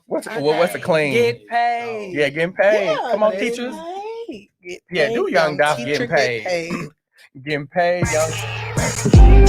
What's a clean? Get paid. Yeah, getting paid. Yeah, Come on, getting teachers. paid. Get Yeah, paid. do young Doc teacher, getting paid. Get paid. Getting paid, young.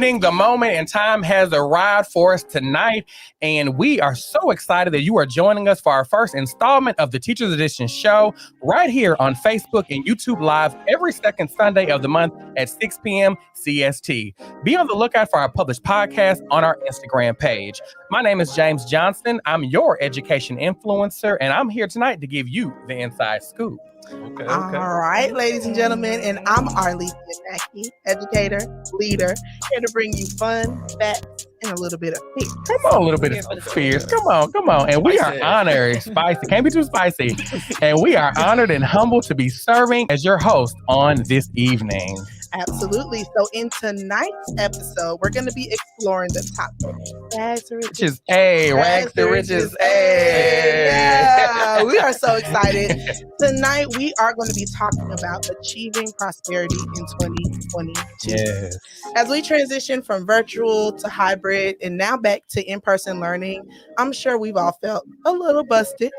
evening. The moment and time has arrived for us tonight, and we are so excited that you are joining us for our first installment of the Teachers Edition show right here on Facebook and YouTube Live every second Sunday of the month at 6 p.m. CST. Be on the lookout for our published podcast on our Instagram page. My name is James Johnson. I'm your education influencer, and I'm here tonight to give you the inside scoop. Okay. All right, ladies and gentlemen, and I'm Arlithia Mackey, educator, leader, here to bring you fun, facts, and a little bit of fear. Come on, a little bit of fears. Come on. And we are honored, spicy, can't be too spicy. And we are honored and humbled to be serving as your host on this evening. Absolutely. So in tonight's episode, we're going to be exploring the topic. Rags to riches. Rags to riches. Yeah, we are so excited. Tonight, we are going to be talking about achieving prosperity in 2022. Yes. As we transition from virtual to hybrid and now back to in-person learning, I'm sure we've all felt a little busted.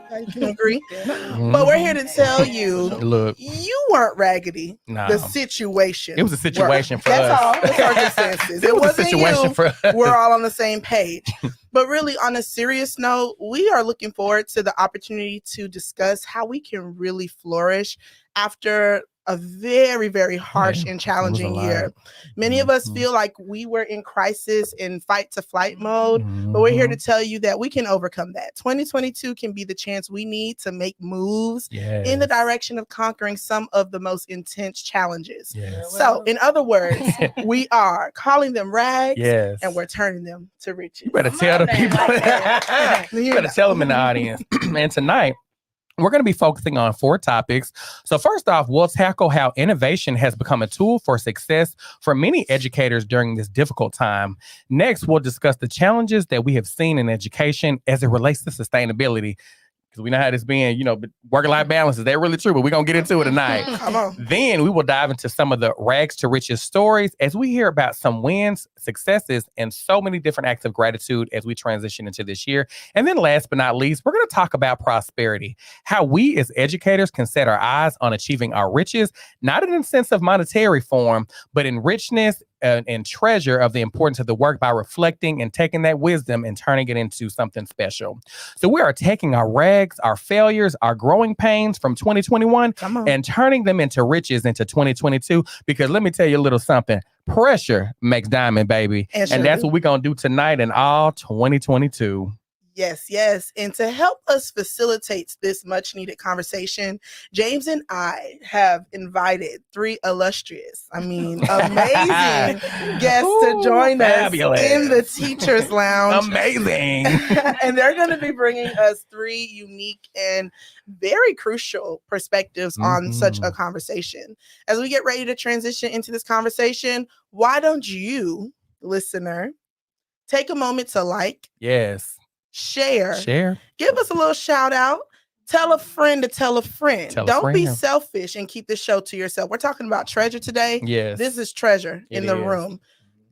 I can agree. But we're here to tell you, look, you weren't raggedy. No. The situation. It was a situation for That's us. all. The circumstances. It was a wasn't situation you. for us. We're all on the same page. But really, on a serious note, we are looking forward to the opportunity to discuss how we can really flourish after a very, very harsh and challenging year. Many of us feel like we were in crisis in fight to flight mode, but we're here to tell you that we can overcome that. 2022 can be the chance we need to make moves in the direction of conquering some of the most intense challenges. So, in other words, we are calling them rags and we're turning them to riches. You better tell the people. You better tell them in the audience. And tonight, we're going to be focusing on 4 topics. So first off, we'll tackle how innovation has become a tool for success for many educators during this difficult time. Next, we'll discuss the challenges that we have seen in education as it relates to sustainability. Because we know how this being, but work-life balance, is that really true? But we're going to get into it tonight. Come on. Then we will dive into some of the rags to riches stories as we hear about some wins, successes, and so many different acts of gratitude as we transition into this year. And then last but not least, we're going to talk about prosperity, how we as educators can set our eyes on achieving our riches, not in a sense of monetary form, but in richness and treasure of the importance of the work by reflecting and taking that wisdom and turning it into something special. So we are taking our rags, our failures, our growing pains from 2021 and turning them into riches into 2022. Because let me tell you a little something. Pressure makes diamond, baby. And that's what we're going to do tonight and all 2022. Yes. And to help us facilitate this much needed conversation, James and I have invited 3 illustrious, amazing guests to join us in the Teachers Lounge. Amazing. And they're going to be bringing us 3 unique and very crucial perspectives on such a conversation. As we get ready to transition into this conversation, why don't you, listener, take a moment to share, give us a little shout out, tell a friend to tell a friend. Don't be selfish and keep the show to yourself. We're talking about treasure today. This is treasure in the room.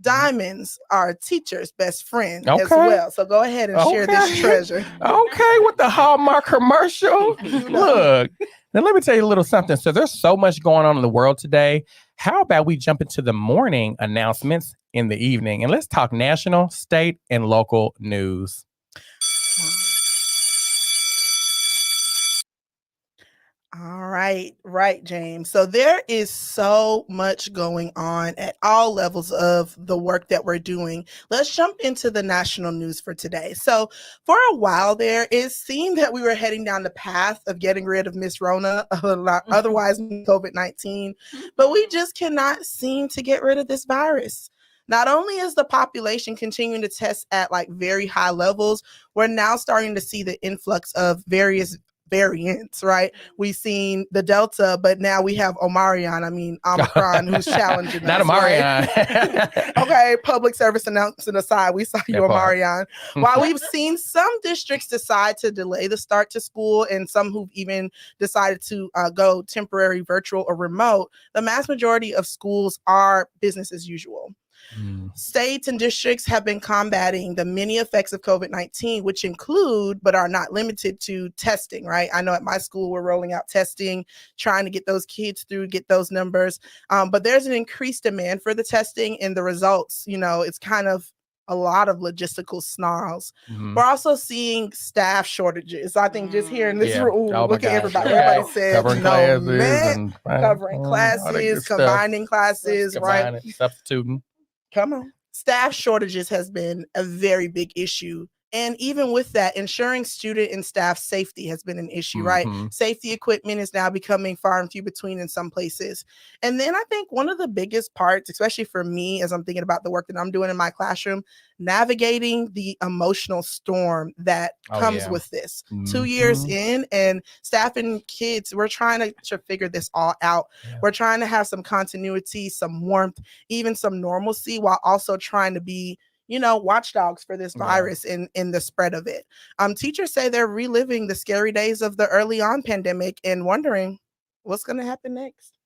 Diamonds are a teacher's best friend as well. So go ahead and share this treasure. Okay, with the Hallmark commercial. Look, now let me tell you a little something. So there's so much going on in the world today. How about we jump into the morning announcements in the evening? And let's talk national, state, and local news. All right, James. So there is so much going on at all levels of the work that we're doing. Let's jump into the national news for today. So for a while there, it seemed that we were heading down the path of getting rid of Miss Rona, otherwise COVID-19, but we just cannot seem to get rid of this virus. Not only is the population continuing to test at very high levels, we're now starting to see the influx of various variants, right? We've seen the Delta, but now we have Omicron, who's challenging us. Not Omarion. Right? Okay, public service announcement aside, we saw you, Omarion. While we've seen some districts decide to delay the start to school and some who've even decided to go temporary virtual or remote, the mass majority of schools are business as usual. States and districts have been combating the many effects of COVID-19, which include, but are not limited to, testing, right? I know at my school, we're rolling out testing, trying to get those kids through, get those numbers. But there's an increased demand for the testing, and the results, it's kind of a lot of logistical snarls. We're also seeing staff shortages. I think just here in this room, look at everybody. Everybody said, covering classes, covering classes, combining classes, right? Substituting. Come on. Staff shortages has been a very big issue. And even with that, ensuring student and staff safety has been an issue, right? Safety equipment is now becoming far and few between in some places. And then I think one of the biggest parts, especially for me, as I'm thinking about the work that I'm doing in my classroom, navigating the emotional storm that comes with this. 2 years in, and staff and kids, we're trying to figure this all out. We're trying to have some continuity, some warmth, even some normalcy, while also trying to be watchdogs for this virus in the spread of it. Teachers say they're reliving the scary days of the early on pandemic and wondering what's going to happen next.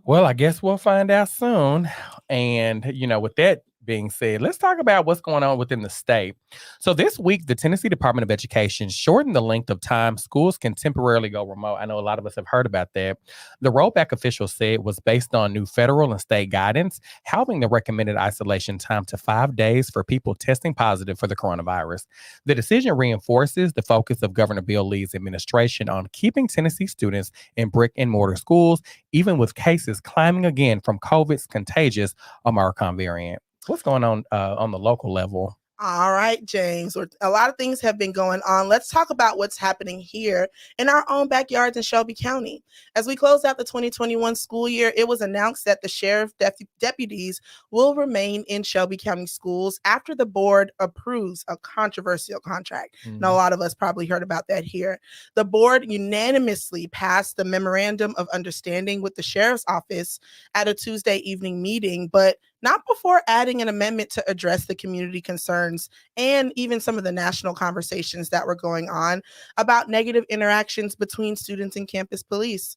Well, I guess we'll find out soon. And, with that being said, let's talk about what's going on within the state. So this week, the Tennessee Department of Education shortened the length of time schools can temporarily go remote. I know a lot of us have heard about that. The rollback officials said it was based on new federal and state guidance, halving the recommended isolation time to 5 days for people testing positive for the coronavirus. The decision reinforces the focus of Governor Bill Lee's administration on keeping Tennessee students in brick and mortar schools, even with cases climbing again from COVID's contagious Omicron variant. What's going on the local level? All right, James. A lot of things have been going on. Let's talk about what's happening here in our own backyards in Shelby County. As we close out the 2021 school year, it was announced that the sheriff deputies will remain in Shelby County schools after the board approves a controversial contract. Now, a lot of us probably heard about that here. The board unanimously passed the memorandum of understanding with the sheriff's office at a Tuesday evening meeting, but not before adding an amendment to address the community concerns and even some of the national conversations that were going on about negative interactions between students and campus police.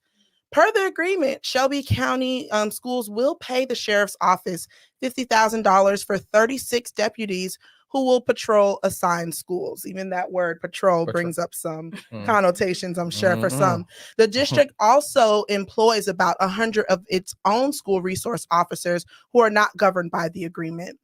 Per the agreement, Shelby County schools will pay the sheriff's office $50,000 for 36 deputies who will patrol assigned schools. Even that word patrol brings up some connotations, I'm sure, for some. The district also employs about 100 of its own school resource officers who are not governed by the agreement.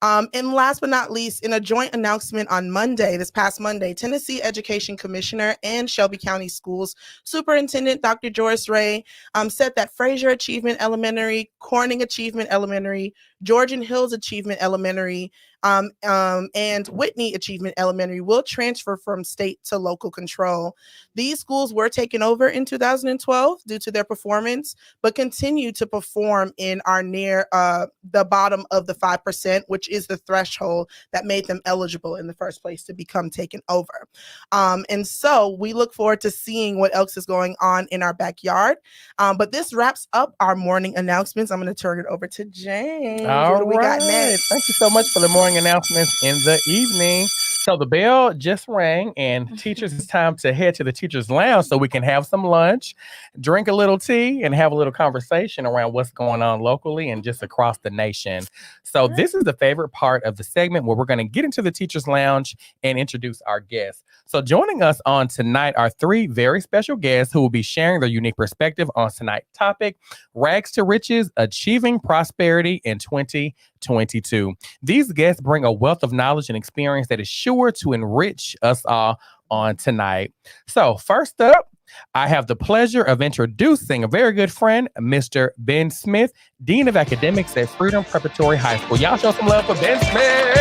And last but not least, in a joint announcement on this past Monday, Tennessee Education Commissioner and Shelby County Schools Superintendent Dr. Joyce Ray said that Fraser Achievement Elementary, Corning Achievement Elementary, Georgian Hills Achievement Elementary, and Whitney Achievement Elementary will transfer from state to local control. These schools were taken over in 2012 due to their performance, but continue to perform and are near the bottom of the 5%, which is the threshold that made them eligible in the first place to become taken over. And so we look forward to seeing what else is going on in our backyard. But this wraps up our morning announcements. I'm going to turn it over to James. What do we got next? Thank you so much for the morning announcements in the evening. So the bell just rang, and teachers, it's time to head to the teachers' lounge so we can have some lunch, drink a little tea, and have a little conversation around what's going on locally and just across the nation. So this is the favorite part of the segment where we're going to get into the teachers' lounge and introduce our guests. So joining us on tonight are three very special guests who will be sharing their unique perspective on tonight's topic, Rags to Riches, Achieving Prosperity in 2022. These guests bring a wealth of knowledge and experience that is sure to enrich us all on tonight. So first up, I have the pleasure of introducing a very good friend, Mr. Ben Smith, Dean of Academics at Freedom Preparatory High School. Y'all show some love for Ben Smith.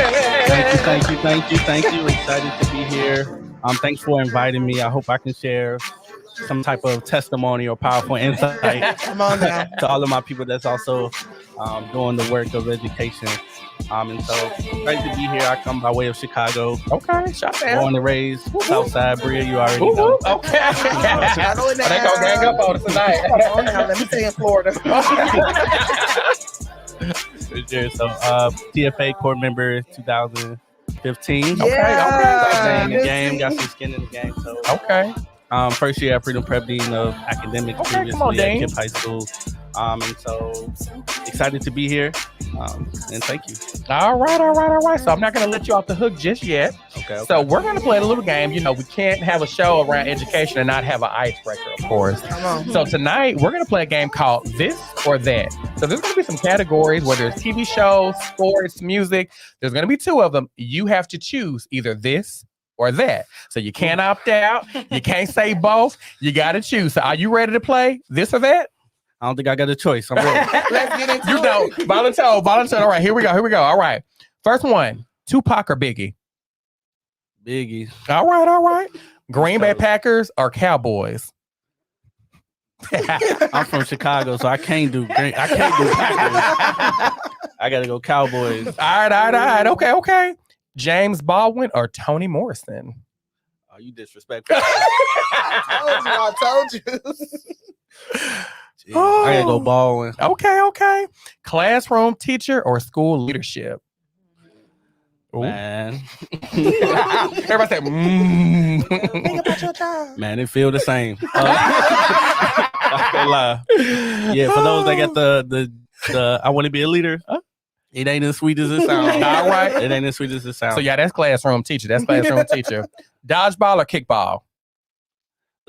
Thank you. Excited to be here. Thanks for inviting me. I hope I can share some type of testimony or powerful insight Come on now. to all of my people that's also doing the work of education. And so excited to be here. I come by way of Chicago. Okay, shot down. Born and raised Southside, Bria, you already know. Okay. They gonna gang up on us tonight. Come on now, let me stay in Florida. So TFA Corp member 2015. Yeah. In the game, got some skin in the game. So Okay. First year at Freedom Prep Dean of Academics Okay, come on, previously at Dean. KIPP High School. And so excited to be here. And thank you. All right. So I'm not going to let you off the hook just yet. Okay. So we're going to play a little game. You know, we can't have a show around education and not have an icebreaker, of course. Come on. So tonight, we're going to play a game called This or That. So there's going to be some categories, whether it's TV shows, sports, music. There's going to be 2 of them. You have to choose either this or that. So you can't opt out. You can't say both. You got to choose. So are you ready to play this or that? I don't think I got a choice. I'm ready. Let's get into it. Volunteer. All right, here we go. All right. First one, Tupac or Biggie? Biggie. All right. Green Bay Packers or Cowboys? I'm from Chicago, so I can't do Packers. I got to go Cowboys. All right. Okay. James Baldwin or Toni Morrison? Oh, you disrespectful. I told you. I gotta go Baldwin. Okay. Classroom teacher or school leadership? Man. Everybody say, Think about your job. Man, it feel the same. I can't lie. Yeah, for those that got the I want to be a leader. It ain't as sweet as it sounds. All right. It ain't as sweet as it sounds. So yeah, that's classroom teacher. Dodgeball or kickball?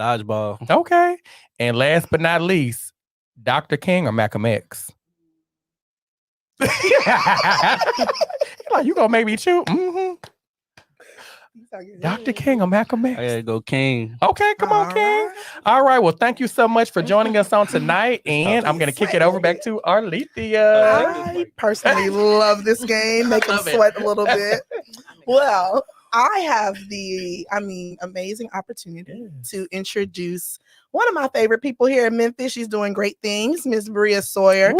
Dodgeball. Okay. And last but not least, Dr. King or Malcolm X? Like, you gonna make me choose? Mm-hmm. Dr. King or Malcolm X? I gotta go King. Okay, come on, King. All right. Well, thank you so much for joining us on tonight. And I'm gonna kick it over back to Arlithia. I personally love this game. Make them sweat a little bit. Well, I have the amazing opportunity to introduce one of my favorite people here in Memphis. She's doing great things, Miss Bria Sawyer,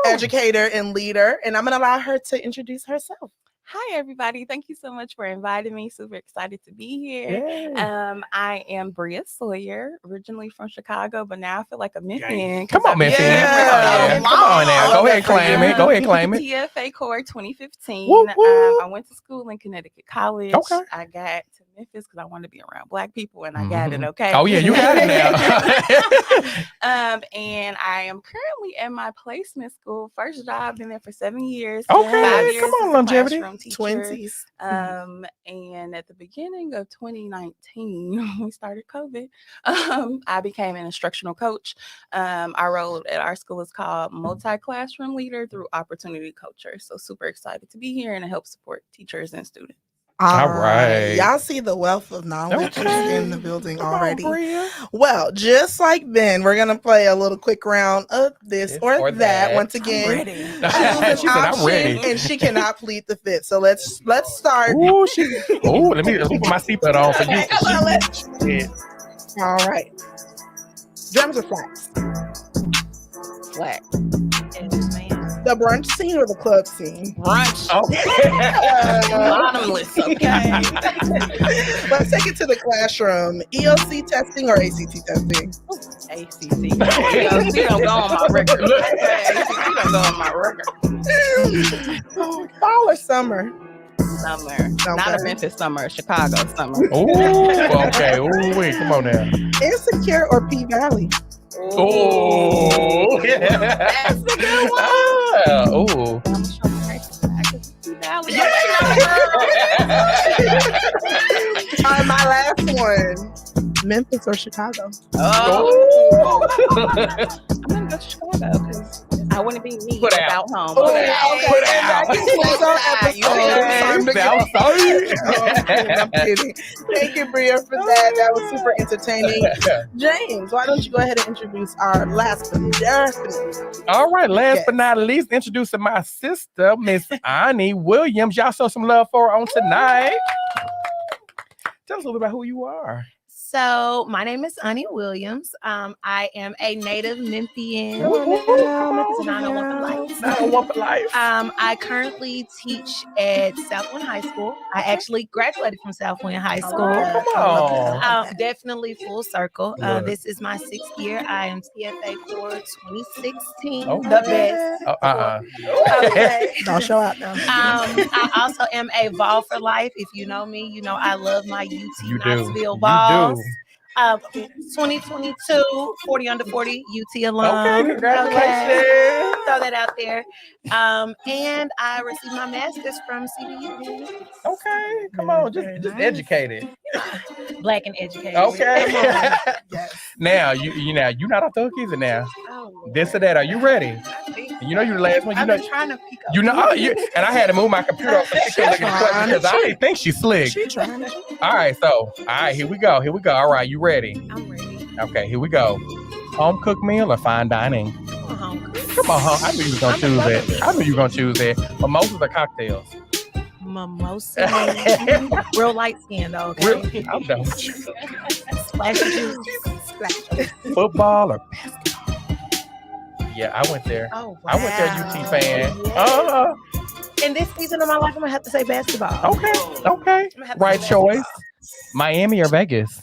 educator and leader. And I'm going to allow her to introduce herself. Hi, everybody. Thank you so much for inviting me. Super excited to be here. Yay. I am Bria Sawyer, originally from Chicago, but now I feel like a Memphian. Come on, Memphian. Yeah. Come on now. Go ahead, claim it. TFA Corp 2015. Woo, woo. I went to school in Connecticut College. Okay. I got to Memphis because I wanted to be around Black people, and I got it. Okay. Oh yeah, you got it now. And I am currently at my placement school. First job, been there for 7 years. Okay, 5 years come on, as a longevity. classroom teacher. 20s. And at the beginning of 2019, when we started COVID, I became an instructional coach. Our role at our school is called multi-classroom leader through opportunity culture. So super excited to be here and to help support teachers and students. All right. Y'all see the wealth of knowledge in the building already. Bria. Well, just like Ben, we're going to play a little quick round of this or that. Once again, I'm ready. she said, I'm ready. and she cannot plead the fifth. So let's start. Ooh, let me put my seatbelt on for you. All right. Drums or flats? Flat. The brunch scene or the club scene? Brunch. Bottomless. Okay. Let's take it to the classroom. EOC testing or ACT testing? ACT. EOC don't go on my record. ACT don't go on my record. Fall or summer? Summer. Not a Memphis summer, a Chicago summer. Ooh, okay. Ooh, wait, come on now. Insecure or P-Valley? Oh, That's a good one. Oh. I'm sure P-Valley. All right, my last one. Memphis or Chicago? Oh. I'm gonna go to Chicago because I wouldn't be me without home. Put out. I'm kidding. Thank you, Bria, for that. That was super entertaining. James, why don't you go ahead and introduce our last but definitely. All right, last but not least, introducing my sister, Miss Annie Williams. Y'all show some love for her on tonight. Tell us a little bit about who you are. So my name is Annie Williams. I am a native Memphian. I currently teach at Southwind High School. I actually graduated from Southwind High School. Definitely full circle. This is my 6th year. I am TFA for 2016. The best. Okay. Don't show out now. I also am a Vol for life. If you know me, you know I love my UT Knoxville Vols. 2022 40 under 40 UT alum. Okay, congratulations. Okay. Throw that out there. And I received my master's from CBU. Okay, come on, just nice. educated. Black and educated. Okay. Yes. Now you not off the hook either. Now Oh, this or that. Are you ready? I think You know you're the last one. You I've know been trying to pick up. you know. And I had to move my computer so she could look at the question because I didn't think she slick. She trying. All right, here we go. All right, you ready? I'm ready. Okay, here we go. Home cooked meal or fine dining? Come on, home. I knew you was gonna choose it. I knew you were gonna choose it. Mimosas or cocktails? Mimosa. Real light skin though. Okay. I'm done with you. Splash of juice. Splash. Football or basketball? Yeah, I went there. Oh, wow. I went there, UT fan. Yeah. In this season of my life, I'm gonna have to say basketball. Okay. Right choice. Miami or Vegas?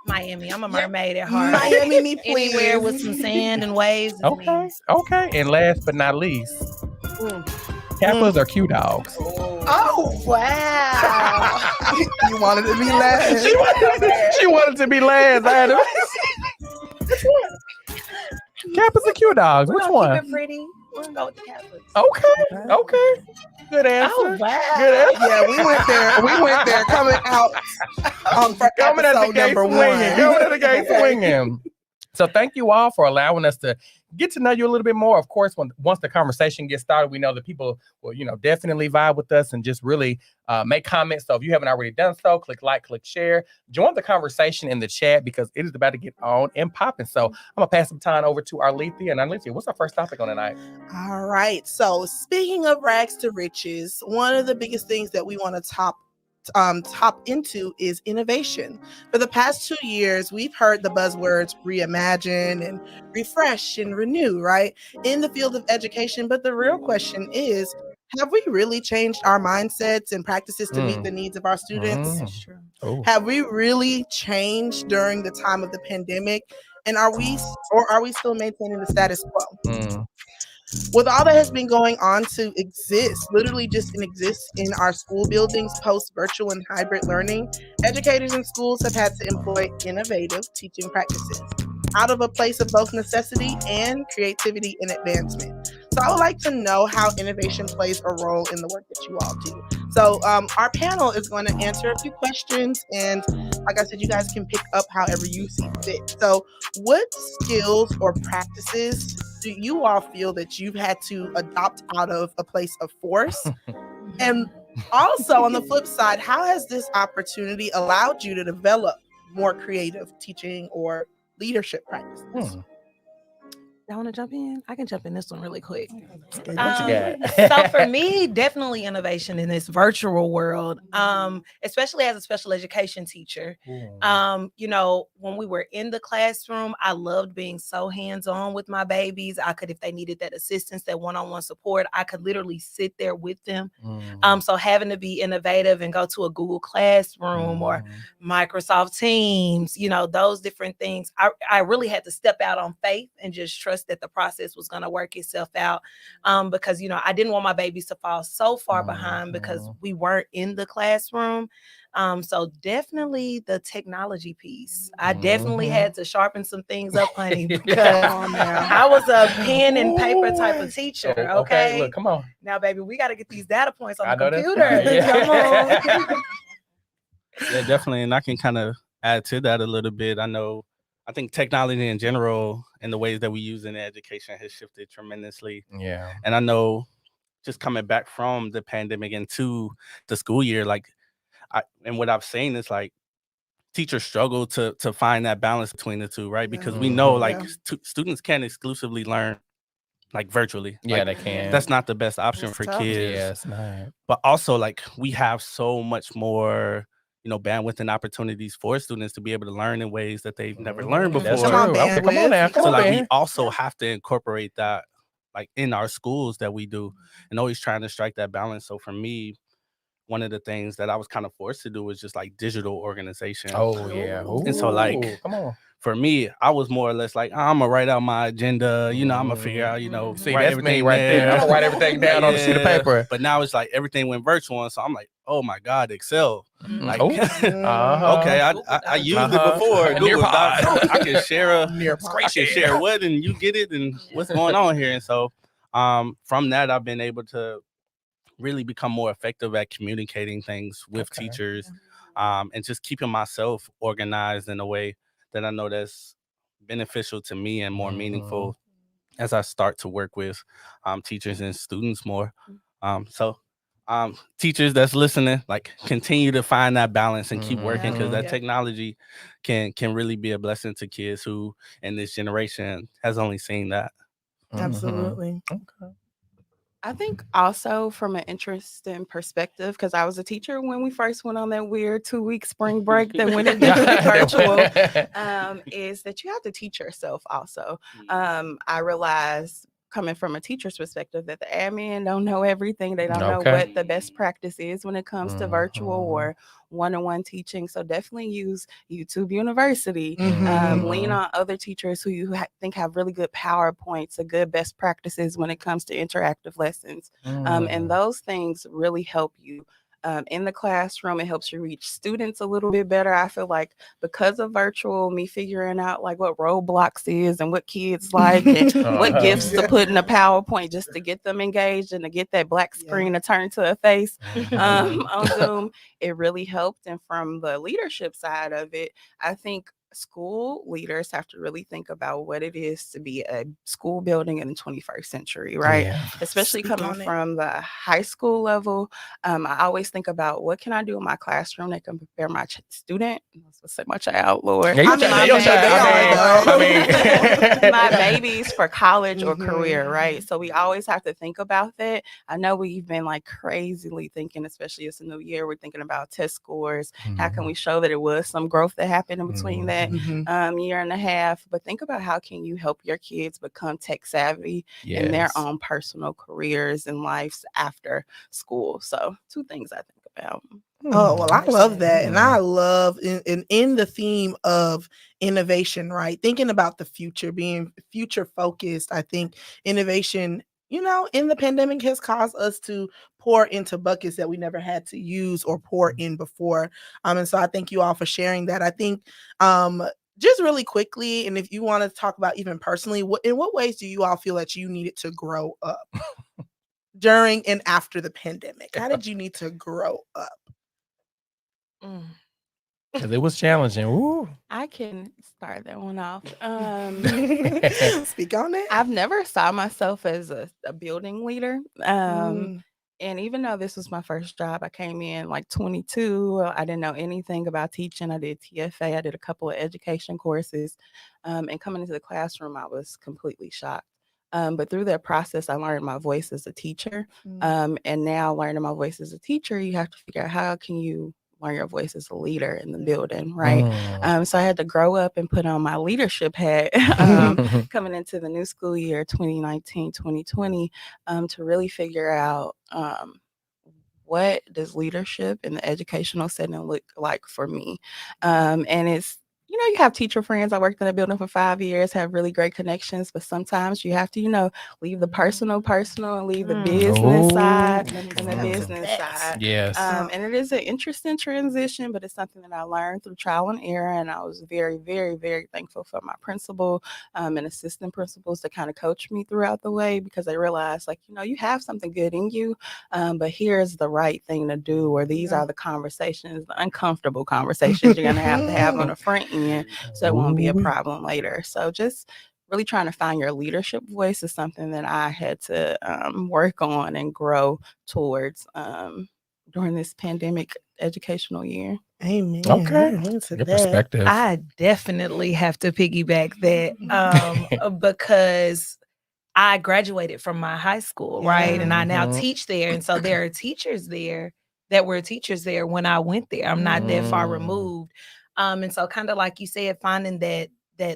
Miami. I'm a mermaid at heart. Miami, me please. Anywhere with some sand and waves. Okay. And last but not least, Kappas or Q Dogs? Oh wow! You wanted to be last. She wanted to be last. I had to. Which one? Kappas or Q Dogs? Which one? Keep it pretty. We're gonna go with the Kappas. Okay. Good answer. Oh wow! Good answer. Yeah, we went there. We went there. Coming out for Coming at the episode gate number swinging. 1. Coming at the gate swinging. So thank you all for allowing us to get to know you a little bit more. Of course, once the conversation gets started, we know that people will, definitely vibe with us and just really make comments. So if you haven't already done so, click like, click share, join the conversation in the chat because it is about to get on and popping. So I'm gonna pass some time over to Arlithia. And Arlithia, what's our first topic on tonight? All right. So speaking of rags to riches, one of the biggest things that we want to top into is innovation. For the past 2 years, we've heard the buzzwords reimagine and refresh and renew, right, in the field of education. But the real question is, have we really changed our mindsets and practices to meet the needs of our students? Have we really changed during the time of the pandemic? And are we still maintaining the status quo? With all that has been going on to exist, literally just exist in our school buildings post virtual and hybrid learning, educators and schools have had to employ innovative teaching practices out of a place of both necessity and creativity and advancement. So I would like to know how innovation plays a role in the work that you all do. So our panel is going to answer a few questions, and like I said, you guys can pick up however you see fit. So what skills or practices do you all feel that you've had to adopt out of a place of force? And also on the flip side, how has this opportunity allowed you to develop more creative teaching or leadership practices? Y'all want to jump in? I can jump in this one really quick. What you got? So for me, definitely innovation in this virtual world, especially as a special education teacher. When we were in the classroom, I loved being so hands-on with my babies. I could, if they needed that assistance, that one-on-one support, I could literally sit there with them. So having to be innovative and go to a Google Classroom or Microsoft Teams, those different things, I really had to step out on faith and just trust that the process was going to work itself out, because I didn't want my babies to fall so far behind because we weren't in the classroom. So definitely the technology piece. I definitely had to sharpen some things up, honey, because I was a pen and paper type of teacher. Okay, look, come on now, baby, we got to get these data points on the computer. Come on. Yeah, definitely, and I can kind of add to that a little bit. I think technology in general and the ways that we use in education has shifted tremendously. Yeah. And I know just coming back from the pandemic into the school year, and what I've seen is teachers struggle to find that balance between the two, right? Because we know students can't exclusively learn virtually. Yeah, they can. That's not the best option for kids. Yeah, it's not. But also we have so much more bandwidth and opportunities for students to be able to learn in ways that they've never learned before. That's true. Okay, come on now. So we also have to incorporate that in our schools that we do, and always trying to strike that balance. So for me, one of the things that I was kind of forced to do was just digital organization. Oh yeah. And so come on. For me, I was more or less I'm gonna write out my agenda, I'm gonna figure out, see, that's me right there. I'm gonna write everything down on a sheet of paper. But now it's everything went virtual, and so I'm oh my God, Excel. Like, Uh-huh. okay, I used it before. Google Docs. I can share what, and you get it, and what's going on here. And so, from that, I've been able to really become more effective at communicating things with teachers, and just keeping myself organized in a way that I know that's beneficial to me and more meaningful as I start to work with teachers and students more. So teachers that's listening, like, continue to find that balance and keep working, because that technology can really be a blessing to kids who in this generation has only seen that. Absolutely. Okay. I think also from an interesting perspective, because I was a teacher when we first went on that weird 2-week spring break that went into virtual, is that you have to teach yourself also. I realized, coming from a teacher's perspective, that the admin don't know everything. They don't know what the best practice is when it comes to virtual or one-on-one teaching. So definitely use YouTube University. Lean on other teachers who you think have really good PowerPoints, or good best practices when it comes to interactive lessons. And those things really help you. In the classroom, it helps you reach students a little bit better. I feel like because of virtual, me figuring out like what Roblox is and what kids like and what gifts to put in a PowerPoint just to get them engaged and to get that black screen to turn to a face on Zoom, it really helped. And from the leadership side of it, I think school leaders have to really think about what it is to be a school building in the 21st century, right? Especially coming from the high school level. I always think about, what can I do in my classroom that can prepare my student? Let's say my child, Lord. My babies for college or career, right? So we always have to think about that. I know we've been like crazily thinking, especially it's a new year, we're thinking about test scores. How can we show that it was some growth that happened in between that year and a half? But think about, how can you help your kids become tech savvy in their own personal careers and lives after school? So 2 things I think about. Oh, well, I love that. And I love in the theme of innovation, right? Thinking about the future, being future focused. I think innovation, in the pandemic has caused us to pour into buckets that we never had to use or pour in before. And so I thank you all for sharing that. I think just really quickly, and if you want to talk about even personally, in what ways do you all feel that you needed to grow up during and after the pandemic? How did you need to grow up? Because it was challenging. Ooh. I can start that one off. Speak on it. I've never saw myself as a building leader. And even though this was my first job, I came in like 22. I didn't know anything about teaching. I did TFA. I did a couple of education courses. And coming into the classroom, I was completely shocked. But through that process, I learned my voice as a teacher. And now learning my voice as a teacher, you have to figure out, how can you learn your voice as a leader in the building, right? So I had to grow up and put on my leadership hat coming into the new school year, 2019, 2020, to really figure out what does leadership in the educational setting look like for me. And it's, you have teacher friends. I worked in a building for 5 years, have really great connections, but sometimes you have to, leave the personal and leave the business side and the business side. Yes. And it is an interesting transition, but it's something that I learned through trial and error. And I was very, very, very thankful for my principal and assistant principals to kind of coach me throughout the way, because they realized, like, you have something good in you, but here's the right thing to do, or these are the conversations, the uncomfortable conversations you're going to have on the front end. So it won't be a problem later. So just really trying to find your leadership voice is something that I had to work on and grow towards during this pandemic educational year. Amen. Okay. Good perspective. I definitely have to piggyback that because I graduated from my high school, right? And I now teach there. And so there are teachers there that were teachers there when I went there. I'm not that far removed. And so kind of like you said, finding that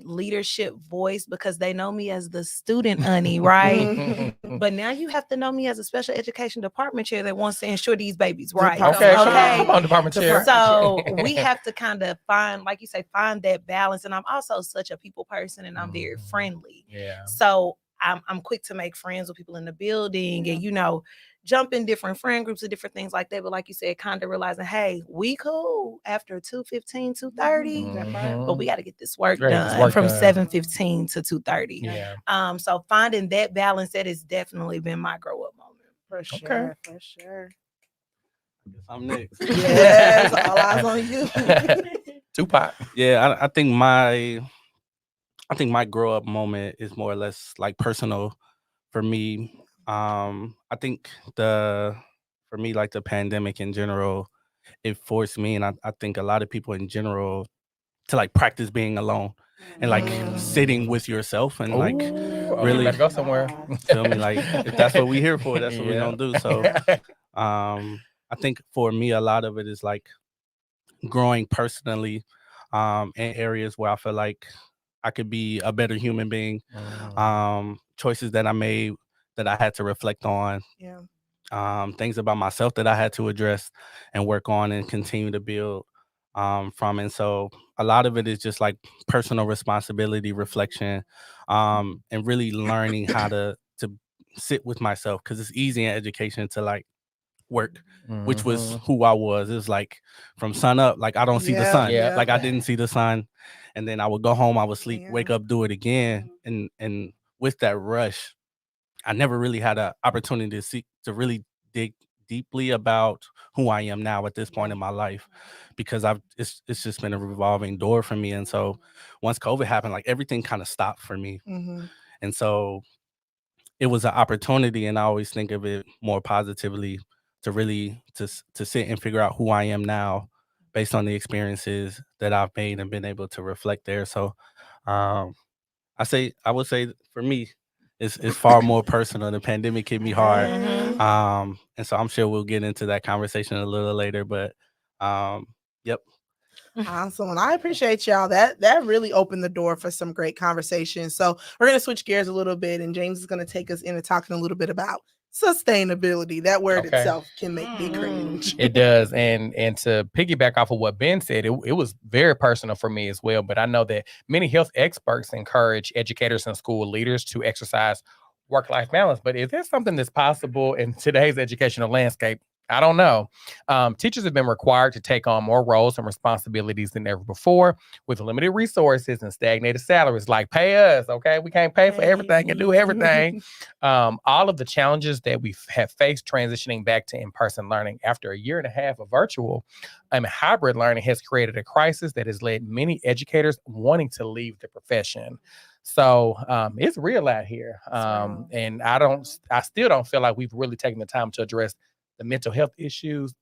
leadership voice, because they know me as the student honey, right? But now you have to know me as a special education department chair that wants to ensure these babies right. Okay. Come on, department chair. So we have to kind of find, like you say, find that balance. And I'm also such a people person, and I'm very friendly. Yeah. So I'm quick to make friends with people in the building, and jump in different friend groups and different things like that. But like you said, kind of realizing, hey, we cool after 2:15, 2:30, but we got to get this work done from 7:15 to 2:30. Yeah. So finding that balance, that has definitely been my grow up moment. For sure, for sure. I'm next. Yes, all eyes on you. Tupac. Yeah, I think my grow up moment is more or less like personal for me. I think for me, like the pandemic in general, it forced me, and I think a lot of people in general, to like practice being alone and like sitting with yourself and like really better go somewhere. Feel me? Like if that's what we here for, that's what we're gonna do. So I think for me a lot of it is like growing personally in areas where I feel like I could be a better human being. Choices that I made that I had to reflect on. Things about myself that I had to address and work on and continue to build from. And so a lot of it is just like personal responsibility, reflection, and really learning how to sit with myself, because it's easy in education to like work, which was who I was. It was like from sun up, like I don't see the sun. Like I didn't see the sun. And then I would go home, I would sleep, wake up, do it again. And with that rush, I never really had an opportunity to really dig deeply about who I am now at this point in my life, because it's just been a revolving door for me. And so once COVID happened, like everything kind of stopped for me. And so it was an opportunity, and I always think of it more positively, to really to sit and figure out who I am now based on the experiences that I've made and been able to reflect there. So I would say for me, it's far more personal. The pandemic hit me hard. And so I'm sure we'll get into that conversation a little later, but yep. Awesome. And I appreciate y'all. That really opened the door for some great conversations. So we're going to switch gears a little bit, and James is going to take us into talking a little bit about sustainability. That word itself can make big cringe. It does. And to piggyback off of what Ben said, it was very personal for me as well. But I know that many health experts encourage educators and school leaders to exercise work-life balance. But is there something that's possible in today's educational landscape? I don't know. Teachers have been required to take on more roles and responsibilities than ever before, with limited resources and stagnated salaries. Like, pay us, okay? We can't pay for everything and do everything. All of the challenges that we have faced transitioning back to in-person learning after a year and a half of virtual hybrid learning has created a crisis that has led many educators wanting to leave the profession. So it's real out here. And I still don't feel like we've really taken the time to address the mental health issues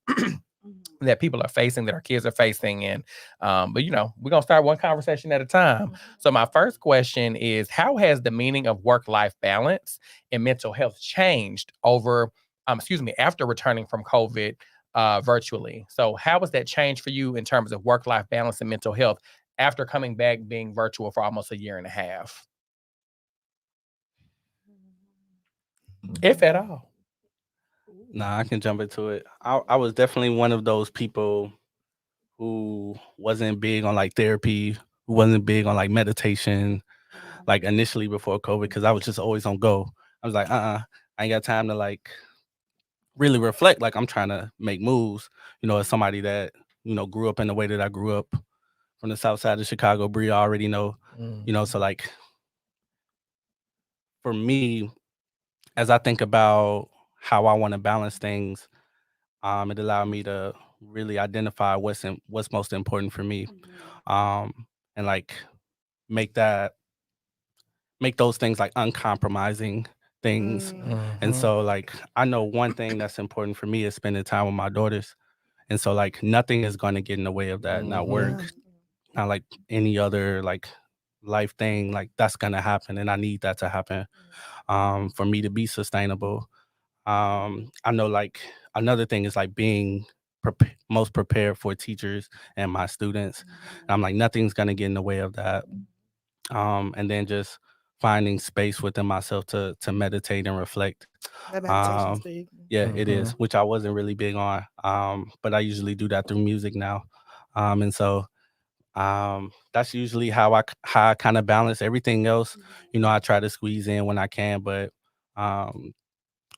that people are facing, that our kids are facing. And, but we're going to start one conversation at a time. So my first question is, how has the meaning of work-life balance and mental health changed after returning from COVID virtually? So how has that changed for you in terms of work-life balance and mental health after coming back being virtual for almost a year and a half? If at all. Nah, I can jump into it. I was definitely one of those people who wasn't big on like therapy, who wasn't big on like meditation, like initially before COVID, because I was just always on go. I was like, I ain't got time to like really reflect. Like I'm trying to make moves, as somebody that, grew up in the way that I grew up from the south side of Chicago. Bria already know, so like for me, as I think about how I want to balance things, it allowed me to really identify what's most important for me, and like make those things like uncompromising things. And so like I know one thing that's important for me is spending time with my daughters, and so like nothing is going to get in the way of that. Not work, not like any other like life thing, like that's gonna happen, and I need that to happen for me to be sustainable. I know like another thing is like being most prepared for teachers and my students. And I'm like, nothing's gonna get in the way of that. And then just finding space within myself to meditate and reflect. That meditation's big. Yeah, it is, which I wasn't really big on. But I usually do that through music now. And so that's usually how I kind of balance everything else. I try to squeeze in when I can, but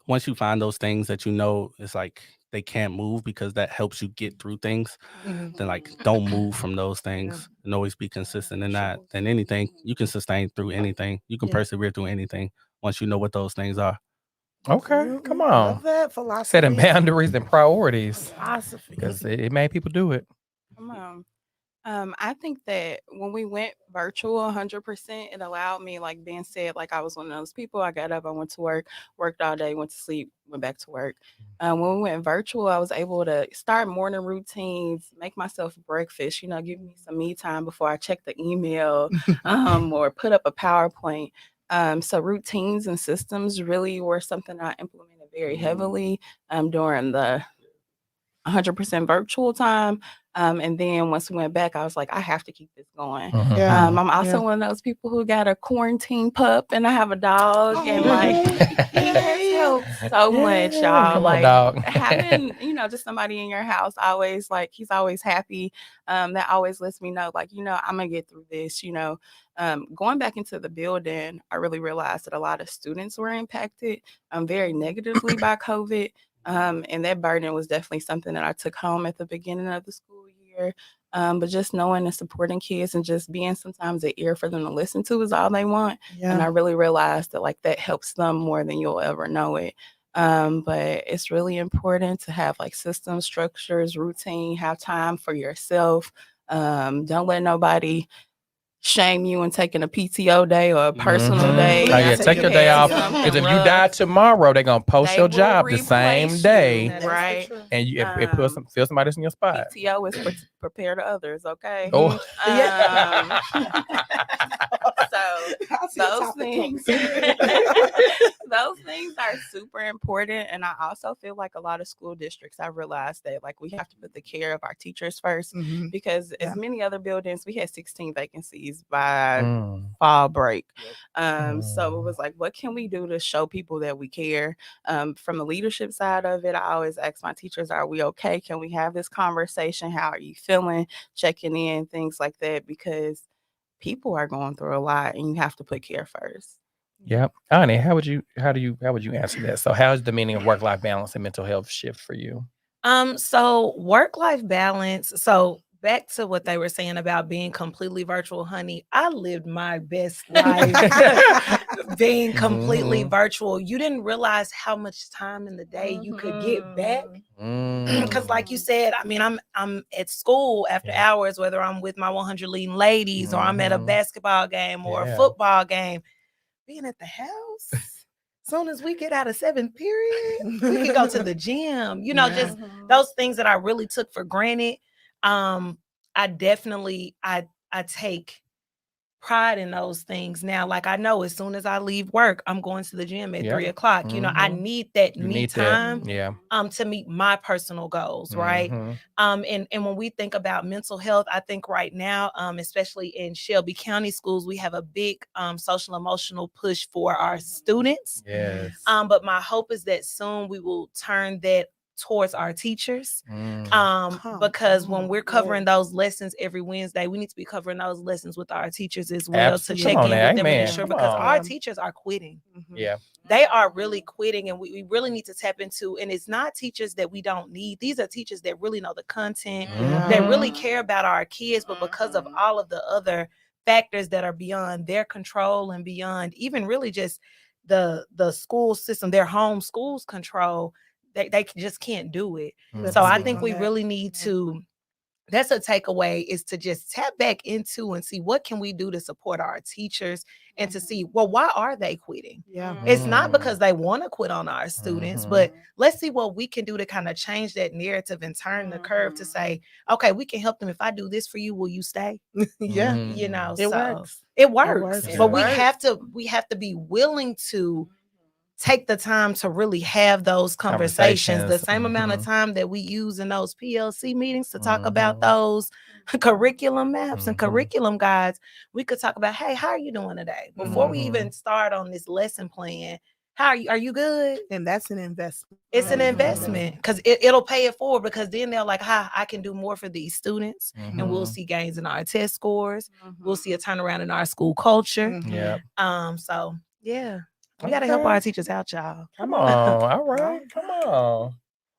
once you find those things that you know it's like they can't move because that helps you get through things, then like don't move from those things and always be consistent in that. Then anything you can sustain through anything. You can persevere through anything once you know what those things are. Okay, come on. Love that philosophy. Setting boundaries and priorities. Philosophy. Because it made people do it. Come on. I think that when we went virtual 100%, it allowed me, like Ben said, like I was one of those people. I got up, I went to work, worked all day, went to sleep, went back to work. When we went virtual, I was able to start morning routines, make myself breakfast, give me some me time before I check the email or put up a PowerPoint. So routines and systems really were something I implemented very heavily during the 100% virtual time. And then once we went back, I was like, I have to keep this going. I'm also one of those people who got a quarantine pup, and I have a dog, and like he has helped so much, y'all. Like having, just somebody in your house, always like he's always happy. That always lets me know, like, I'm gonna get through this. Going back into the building, I really realized that a lot of students were impacted very negatively by COVID. And that burden was definitely something that I took home at the beginning of the school year. But just knowing and supporting kids and just being sometimes an ear for them to listen to is all they want. And I really realized that like that helps them more than you'll ever know it. But it's really important to have like systems, structures, routine, have time for yourself. Don't let nobody shame you in taking a PTO day or a personal day. Take your day off. Because if you die tomorrow, they're going to post your job the same day. Right. And it feel somebody in your spot. PTO is prepare to others, okay? Oh. So those things are super important. And I also feel like a lot of school districts, I realized that like we have to put the care of our teachers first, because as many other buildings, we had 16 vacancies by fall break. So it was like, what can we do to show people that we care? From the leadership side of it, I always ask my teachers, are we okay? Can we have this conversation? How are you feeling? Checking in, things like that, because people are going through a lot and you have to put care first. Yep. Ani, how would you answer that? So how is the meaning of work-life balance and mental health shift for you? So work-life balance. So back to what they were saying about being completely virtual, honey. I lived my best life being completely virtual. You didn't realize how much time in the day you could get back. Because like you said, I mean, I'm at school after hours, whether I'm with my 100 leading ladies or I'm at a basketball game or a football game. Being at the house, as soon as we get out of 7th period, we can go to the gym. Just those things that I really took for granted. I definitely I take pride in those things now. Like I know as soon as I leave work, I'm going to the gym at 3 o'clock. I need that time to meet my personal goals, right? And when we think about mental health, I think right now, especially in Shelby County schools, we have a big social emotional push for our students. Yes. But my hope is that soon we will turn that towards our teachers, because when we're covering those lessons every Wednesday, we need to be covering those lessons with our teachers as well. To check in with them and ensure, because our teachers are quitting. They are really quitting, and we really need to tap into, and it's not teachers that we don't need. These are teachers that really know the content, that really care about our kids, but because of all of the other factors that are beyond their control and beyond even really just the school system, their home schools control, they just can't do it. So I think we really need to, that's a takeaway, is to just tap back into and see what can we do to support our teachers and to see, well, why are they quitting? It's not because they want to quit on our students, but let's see what we can do to kind of change that narrative and turn the curve to say, okay, we can help them. If I do this for you, will you stay? It works. It works. But we have to be willing to take the time to really have those conversations. The same amount of time that we use in those PLC meetings to talk about those curriculum maps and curriculum guides, we could talk about, hey, how are you doing today? Before we even start on this lesson plan, how are you good? And that's an investment. It's an investment, because it'll pay it forward, because then they're like, I can do more for these students, and we'll see gains in our test scores. We'll see a turnaround in our school culture. So yeah. We got to help our teachers out, y'all. Come on. All right. Come on.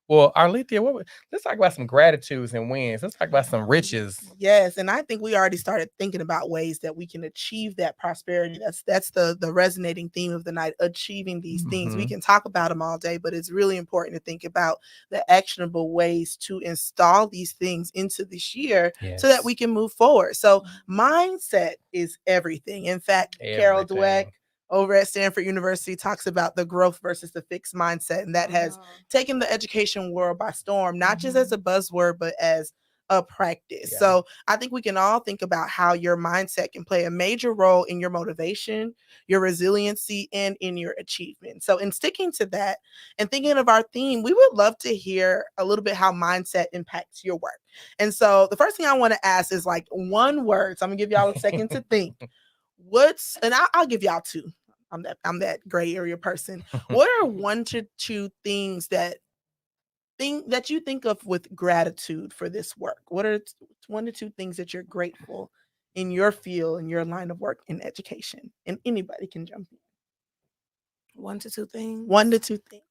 Well, Arlithia, let's talk about some gratitudes and wins. Let's talk about some riches. Yes, and I think we already started thinking about ways that we can achieve that prosperity. That's the resonating theme of the night, achieving these things. We can talk about them all day, but it's really important to think about the actionable ways to install these things into this year so that we can move forward. So mindset is everything. In fact, Carol Dweck over at Stanford University talks about the growth versus the fixed mindset. And that has taken the education world by storm, not just as a buzzword, but as a practice. So I think we can all think about how your mindset can play a major role in your motivation, your resiliency, and in your achievement. So in sticking to that and thinking of our theme, we would love to hear a little bit how mindset impacts your work. And so the first thing I want to ask is like one word. So I'm gonna give y'all a second to think. And I'll give y'all two. I'm that gray area person. What are 1 to 2 things that you think of with gratitude for this work? What are 1 to 2 things that you're grateful in your field, in your line of work in education? And anybody can jump in. 1 to 2 things. 1 to 2 things.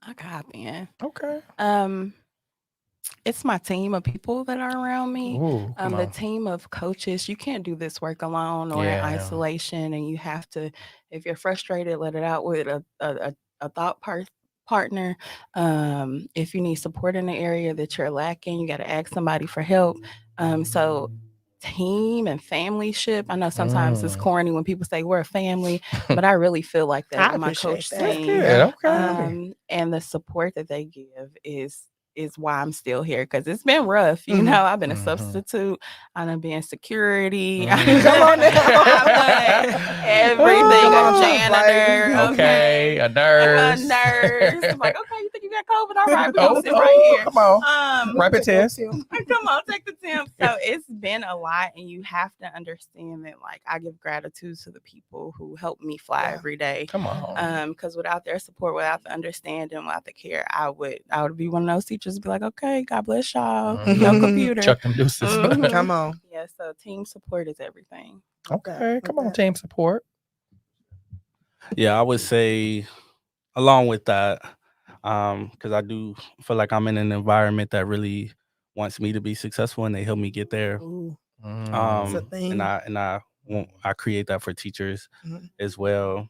I can hop in. Okay. It's my team of people that are around me. Ooh, the team of coaches. You can't do this work alone or in isolation, and you have to, if you're frustrated, let it out with a thought partner. If you need support in the area that you're lacking, you got to ask somebody for help. So team and familyship. I know sometimes it's corny when people say we're a family, but I really feel like that with my coach team. And the support that they give is why I'm still here, because it's been rough. You know, I've been a substitute. I've been security. Come on now. Everything. A janitor. Okay. A nurse. I'm like, okay, you think you got COVID? All right, we're going to sit right here. Come on. Rapid test. Come on, take the temp. So it's been a lot, and you have to understand that, like, I give gratitude to the people who help me fly every day. Come on. Because without their support, without the understanding, without the care, I would be one of those teachers be like, okay, God bless y'all. No computer. Chuck them deuces. Come on. Yeah, so team support is everything. Okay, come on, team support. Yeah, I would say along with that, because I do feel like I'm in an environment that really wants me to be successful, and they help me get there. And I create that for teachers as well.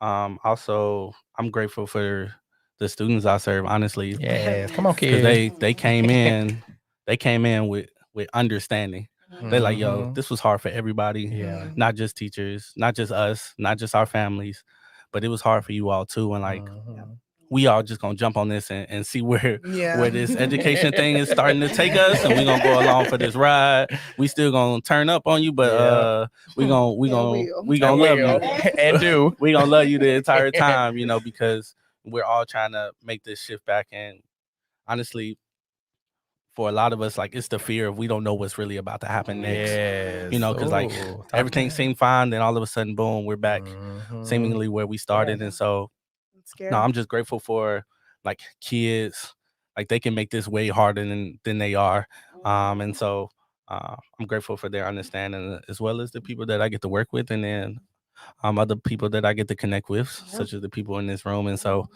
Also, I'm grateful for the students I serve, honestly. Yes, come on, kids. They came in with understanding. They're like, yo, this was hard for everybody. Not just teachers, not just us, not just our families, but it was hard for you all too. And like, we all just gonna jump on this and see where this education thing is starting to take us, and we're gonna go along for this ride. We still gonna turn up on you, but we gonna love you and do. We gonna love you the entire time, you know, because we're all trying to make this shift back. And honestly, for a lot of us, like, it's the fear of we don't know what's really about to happen next. You know, because like everything seemed fine, then all of a sudden, boom, we're back seemingly where we started. And so no, I'm just grateful for like kids, like they can make this way harder than they are. And so I'm grateful for their understanding, as well as the people that I get to work with, and then other people that I get to connect with, such as the people in this room. And so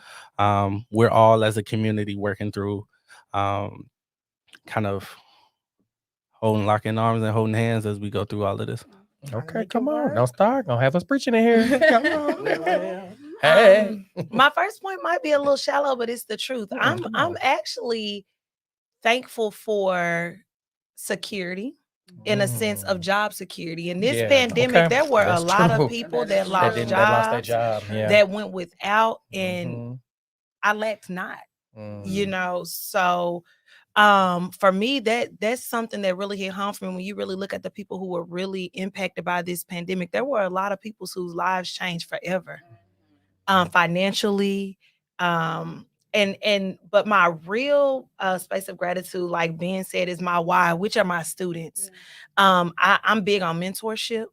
we're all as a community working through kind of locking arms and holding hands as we go through all of this. Okay, come on. Don't start. Don't have us preaching in here. Come on. Hey. My first point might be a little shallow, but it's the truth. I'm actually thankful for security, in a sense of job security. In this pandemic, there were a lot of people that lost jobs, that went without, and I lacked not, you know. So for me, that's something that really hit home for me. When you really look at the people who were really impacted by this pandemic, there were a lot of people whose lives changed forever, financially, but my real space of gratitude, like Ben said, is my why, which are my students. I'm big on mentorship.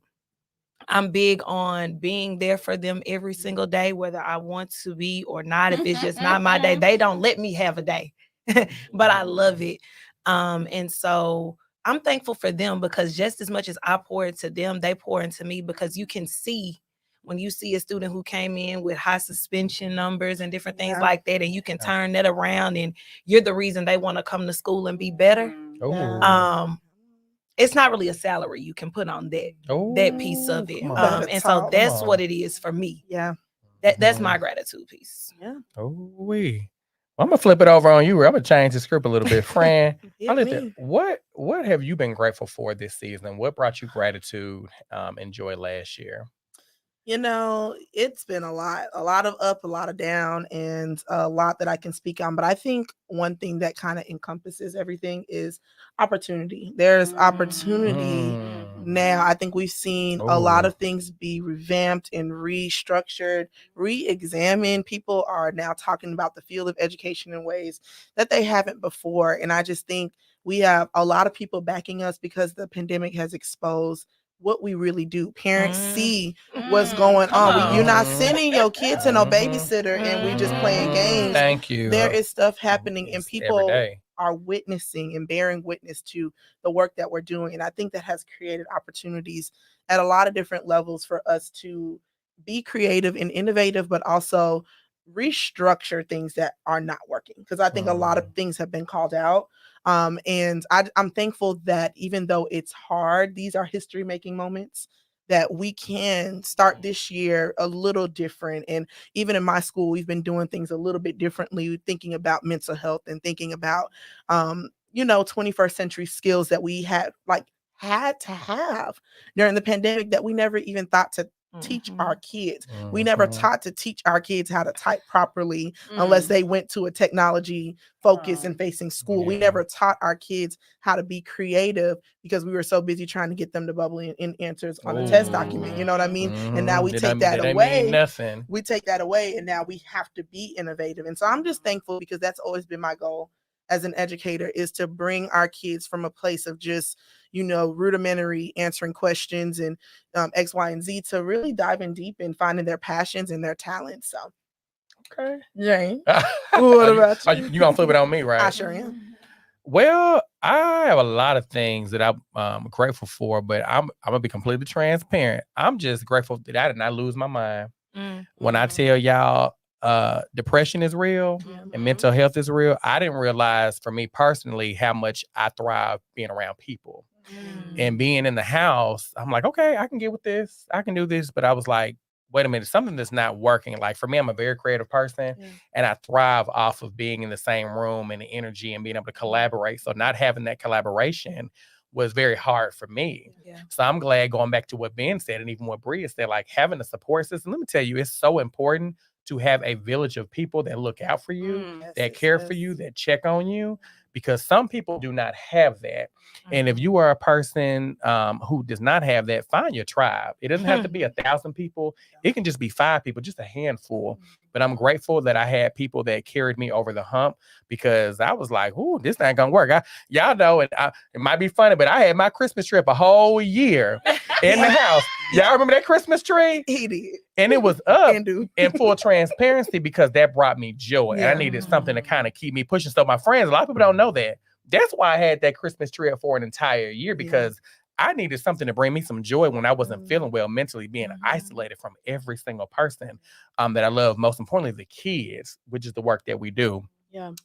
I'm big on being there for them every single day, whether I want to be or not. If it's just not my day, they don't let me have a day, but I love it. And so I'm thankful for them because just as much as I pour into them, they pour into me, because you can see when you see a student who came in with high suspension numbers and different things like that, and you can turn that around and you're the reason they want to come to school and be better. It's not really a salary you can put on that piece of it. And so that's what it is for me. Yeah. That's my gratitude piece. Yeah. I'm gonna flip it over on you. I'm gonna change the script a little bit. Fran, what have you been grateful for this season? What brought you gratitude and joy last year? You know, it's been a lot of up, a lot of down, and a lot that I can speak on. But I think one thing that kind of encompasses everything is opportunity. There's opportunity now. I think we've seen a lot of things be revamped and restructured, re-examined. People are now talking about the field of education in ways that they haven't before. And I just think we have a lot of people backing us because the pandemic has exposed what we really do. Parents see what's going on. You're not sending your kids to no babysitter and we just playing games. Thank you. There is stuff happening and people are witnessing and bearing witness to the work that we're doing. And I think that has created opportunities at a lot of different levels for us to be creative and innovative, but also restructure things that are not working. Because I think a lot of things have been called out. And I'm thankful that even though it's hard, these are history making moments that we can start this year a little different. And even in my school, we've been doing things a little bit differently, thinking about mental health and thinking about, 21st century skills that we had to have during the pandemic that we never even thought to teach our kids. We never taught to teach our kids how to type properly unless they went to a technology focus and facing school. We never taught our kids how to be creative because we were so busy trying to get them to bubble in answers on a test document. You know what I mean? And now we take that away. We take that away and now we have to be innovative. And so I'm just thankful because that's always been my goal as an educator, is to bring our kids from a place of just, rudimentary answering questions and X, Y, and Z to really diving deep and finding their passions and their talents. So, okay, Jane, what about you? You gonna flip it on me, right? I sure am. Well, I have a lot of things that I'm grateful for, but I'm gonna be completely transparent. I'm just grateful that I did not lose my mind. When I tell y'all, depression is real and mental health is real. I didn't realize, for me personally, how much I thrive being around people. And being in the house, I'm like, okay, I can get with this. I can do this. But I was like, wait a minute, something that's not working. Like for me, I'm a very creative person and I thrive off of being in the same room and the energy and being able to collaborate. So not having that collaboration was very hard for me. So I'm glad, going back to what Ben said and even what Bria said, like having a support system. Let me tell you, it's so important to have a village of people that look out for you, that care for you, that check on you, because some people do not have that. And if you are a person who does not have that, find your tribe. It doesn't have to be 1,000 people. It can just be 5 people, just a handful. But I'm grateful that I had people that carried me over the hump, because I was like, ooh, this ain't gonna work. Y'all know, it might be funny, but I had my Christmas tree up a whole year in the house. Y'all remember that Christmas tree? He did. And it was up in full transparency because that brought me joy. And I needed something to kind of keep me pushing. So my friends, a lot of people don't know that. That's why I had that Christmas tree up for an entire year, because I needed something to bring me some joy when I wasn't feeling well mentally, being isolated from every single person that I love. Most importantly, the kids, which is the work that we do.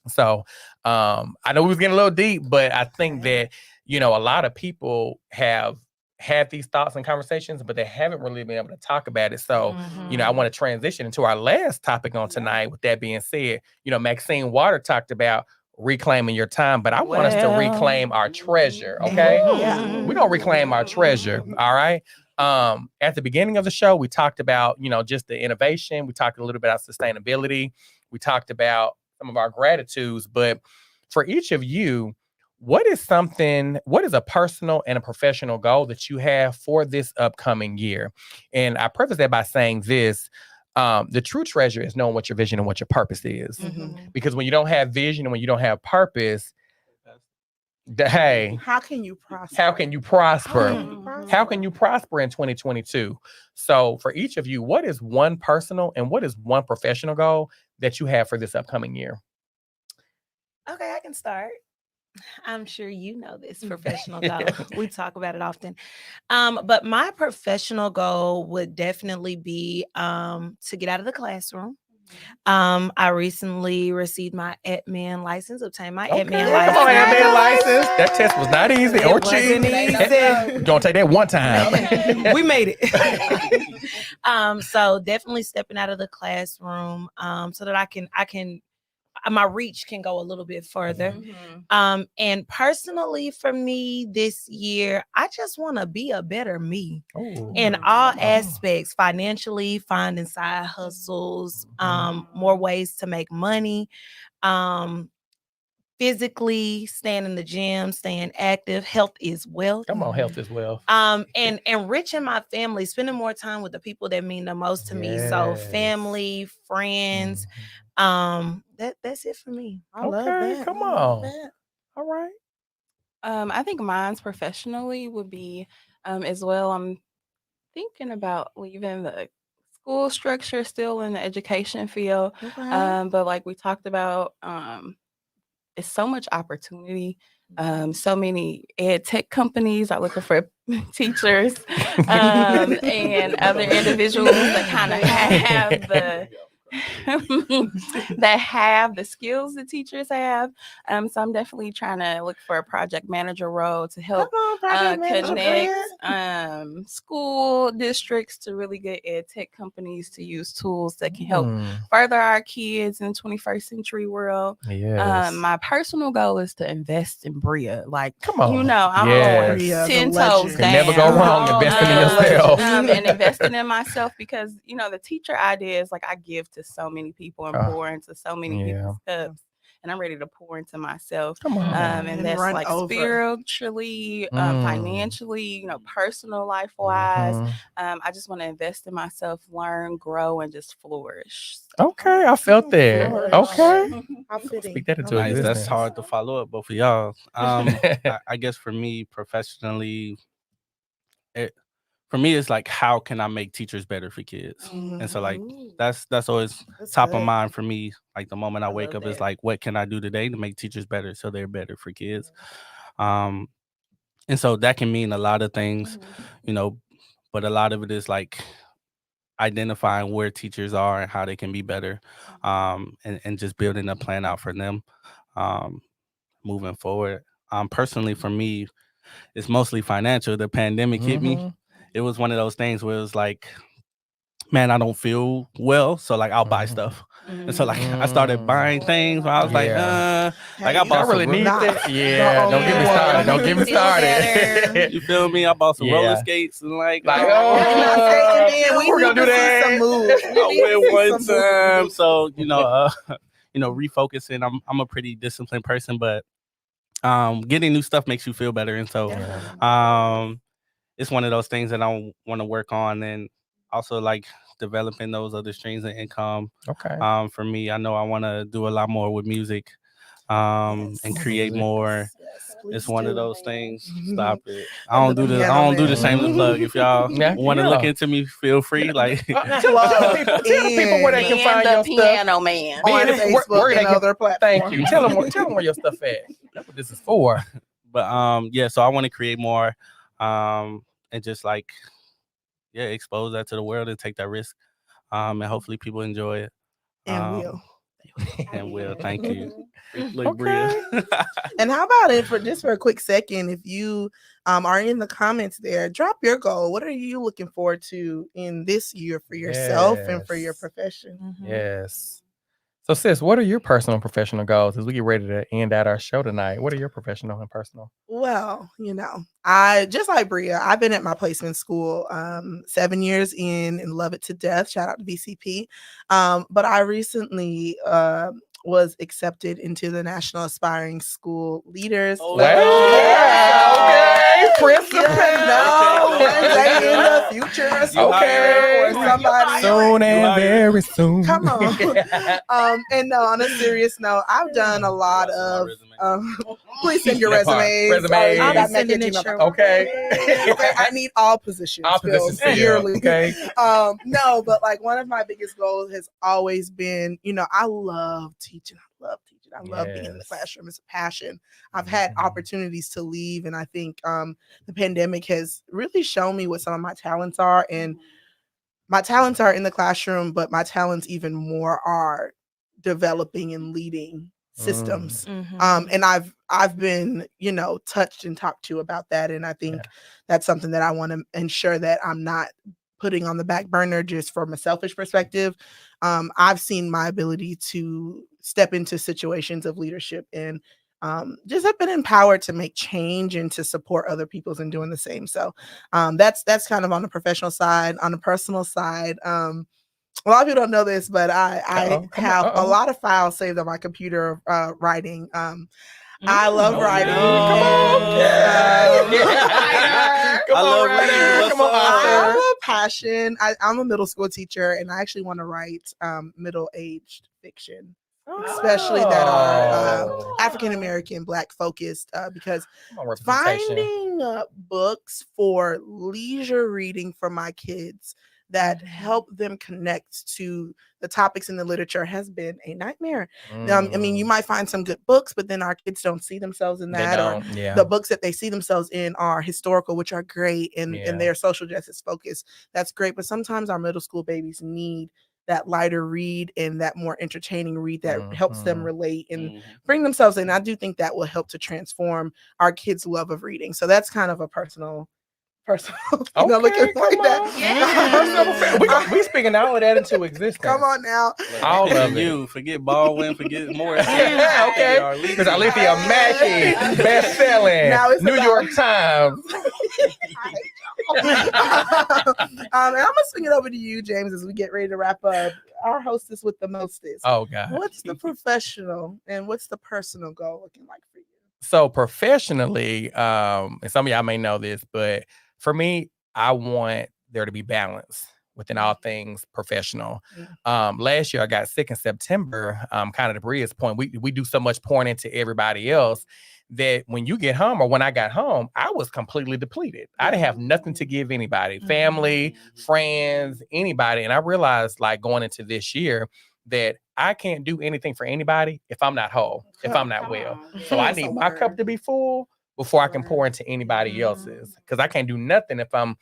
So I know we was getting a little deep, but I think that, a lot of people have had these thoughts and conversations, but they haven't really been able to talk about it. So, I want to transition into our last topic on tonight. With that being said, Maxine Water talked about reclaiming your time, but I want us to reclaim our treasure. Okay. We're going to reclaim our treasure. All right. At the beginning of the show, we talked about, just the innovation. We talked a little bit about sustainability. We talked about some of our gratitudes, but for each of you, what is a personal and a professional goal that you have for this upcoming year? And I preface that by saying this. The true treasure is knowing what your vision and what your purpose is. Because when you don't have vision and when you don't have purpose, how can you prosper? How can you prosper in 2022? So for each of you, what is one personal and what is one professional goal that you have for this upcoming year? Okay, I can start. I'm sure you know this professional goal. We talk about it often. But my professional goal would definitely be to get out of the classroom. I recently received my admin license, obtained my admin license. Come on, admin license. That test was not easy or cheap. You're gonna take that one time. We made it. So definitely stepping out of the classroom so that I can my reach can go a little bit further. And personally for me this year, I just want to be a better me in all aspects, financially, finding side hustles, more ways to make money, physically, staying in the gym, staying active. Health is wealth. Come on, health is wealth. And enriching my family, spending more time with the people that mean the most to me. So family, friends. That's it for me. I love that. Come on. All right. I think mine's professionally would be as well. I'm thinking about leaving the school structure, still in the education field. But like we talked about, it's so much opportunity. So many ed tech companies are looking for teachers and other individuals that kind of have the that have the skills that teachers have. So I'm definitely trying to look for a project manager role to help connect school districts to really good ed tech companies to use tools that can help further our kids in the 21st century world. My personal goal is to invest in Bria. Like, come on, you know, I'm on 10 toes down. Never go wrong investing in yourself. And investing in myself, because, you know, the teacher idea is like I give to so many people and pour into so many people's cups, and I'm ready to pour into myself. And that's like spiritually, financially, you know, personal life wise. I just want to invest in myself, learn, grow, and just flourish. Okay, I felt that. Okay, I'll speak that into nice. That's hard to follow up, both of y'all. I guess for me professionally, for me, it's like, how can I make teachers better for kids? And so like, that's always top of mind for me. Like the moment I wake up is like, what can I do today to make teachers better so they're better for kids? And so that can mean a lot of things, you know, but a lot of it is like identifying where teachers are and how they can be better, and just building a plan out for them moving forward. Personally, for me, it's mostly financial. The pandemic hit me. It was one of those things where it was like, man, I don't feel well, so like I'll buy stuff. And so like I started buying things where I was like I bought I really need that. Yeah, don't get me started. Don't get me started. You feel me? I bought some roller skates and like we're gonna do that. I went one time, so you know, refocusing. I'm a pretty disciplined person, but getting new stuff makes you feel better, and so it's one of those things that I want to work on, and also like developing those other streams of income. For me, I know I want to do a lot more with music, and create more. It's one of those things. Stop it. I don't do the shameless plug. If y'all want to look into me, feel free. Like tell people where they can find your piano stuff. Man on Facebook and other platforms. Thank you. Tell them where your stuff at. That's what this is for. But so I want to create more, and just like expose that to the world and take that risk, and hopefully people enjoy it. And will. Thank you. Okay. And how about it for a quick second, if you are in the comments there, drop your goal. What are you looking forward to in this year for yourself and for your profession? Yes. So sis, what are your personal and professional goals as we get ready to end out our show tonight? What are your professional and personal? Well, you know, I just like Bria, I've been at my placement school 7 years in and love it to death. Shout out to BCP. But I recently was accepted into the National Aspiring School Leaders. Principal. In the future. Soon and very soon. Come on. And no, on a serious note, I've done a lot of. Please send your resumes. Okay. I need all positions. All positions. Okay. No, but like one of my biggest goals has always been, you know, I love teaching. it. I love being in the classroom. It's a passion. I've had opportunities to leave, and I think the pandemic has really shown me what some of my talents are. And my talents are in the classroom, but my talents even more are developing and leading systems. And I've been, touched and talked to about that. And I think that's something that I want to ensure that I'm not putting on the back burner just from a selfish perspective. I've seen my ability to step into situations of leadership and just have been empowered to make change and to support other people's in doing the same. So that's kind of on the professional side. On the personal side, a lot of people don't know this, but I have a lot of files saved on my computer writing. I love writing. I love reading. Come on, I have a passion. I'm a middle school teacher, and I actually want to write middle-aged fiction. Especially that are African American, Black focused, because finding books for leisure reading for my kids that help them connect to the topics in the literature has been a nightmare. I mean, you might find some good books, but then our kids don't see themselves in that, or the books that they see themselves in are historical, which are great, and they're social justice focused. That's great, but sometimes our middle school babies need that lighter read and that more entertaining read that helps them relate and bring themselves in. I do think that will help to transform our kids' love of reading. So that's kind of a personal. Okay, looking like that. We speaking all of that into existence. Come on now. All of you. Forget Baldwin. Forget Morris. Okay. Because Arlithia Mackey, best-selling, New York Times. And I'm gonna swing it over to you, James, as we get ready to wrap up. Our hostess with the mostest. Oh God. What's the professional and what's the personal goal looking like for you? So professionally, and some of y'all may know this, but for me, I want there to be balance within all things professional. Last year I got sick in September. Kind of to Bria's point, we do so much pouring into everybody else that when you get home, or when I got home, I was completely depleted. I didn't have nothing to give anybody, family, friends, anybody. And I realized, like, going into this year, that I can't do anything for anybody if I'm not whole, if I'm not well. So I need my cup to be full before I can pour into anybody else's, because I can't do nothing if I'm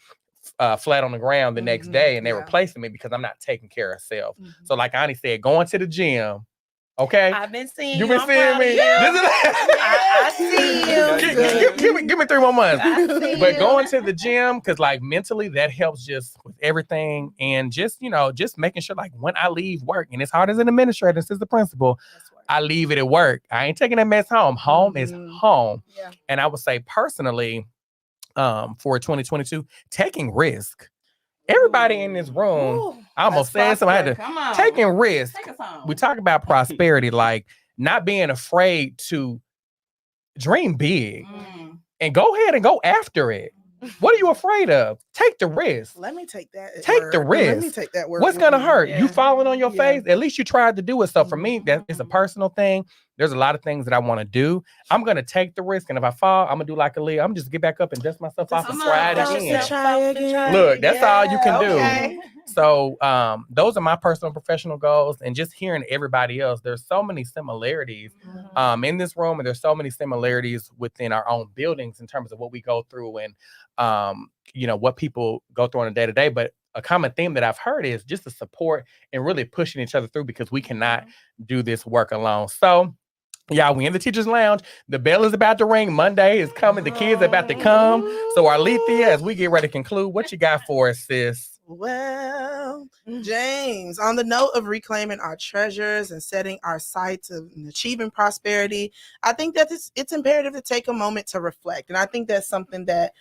flat on the ground the next day and they're replacing me because I'm not taking care of self. So like Ani said, going to the gym. Okay, I've been seeing you. You've been seeing me. I see you. Give me 3 more months. But going to the gym, because like mentally that helps just with everything, and just just making sure, like, when I leave work, and it's hard as an administrator, this is the principal, I leave it at work. I ain't taking that mess home. Home is home. And I would say personally, for 2022, taking risk. Everybody in this room, I almost said something. I had to taking risk. We talk about prosperity, like not being afraid to dream big and go ahead and go after it. What are you afraid of? Take the risk. Let me take that. Take the risk. Let me take that word. What's gonna hurt? You falling on your face? At least you tried to do it. So for me, that is a personal thing. There's a lot of things that I want to do. I'm gonna take the risk, and if I fall, I'm gonna do like Aaliyah. I'm just get back up and dust myself off and try it again. Look, that's all you can do. So those are my personal professional goals, and just hearing everybody else. There's so many similarities in this room, and there's so many similarities within our own buildings in terms of what we go through and what people go through on a day-to-day. But a common theme that I've heard is just the support and really pushing each other through, because we cannot do this work alone. So yeah, we in the teacher's lounge. The bell is about to ring. Monday is coming. The kids are about to come. So Arlithia, as we get ready to conclude, what you got for us, sis? Well, James, on the note of reclaiming our treasures and setting our sights of achieving prosperity, I think that it's imperative to take a moment to reflect. And I think that's something that,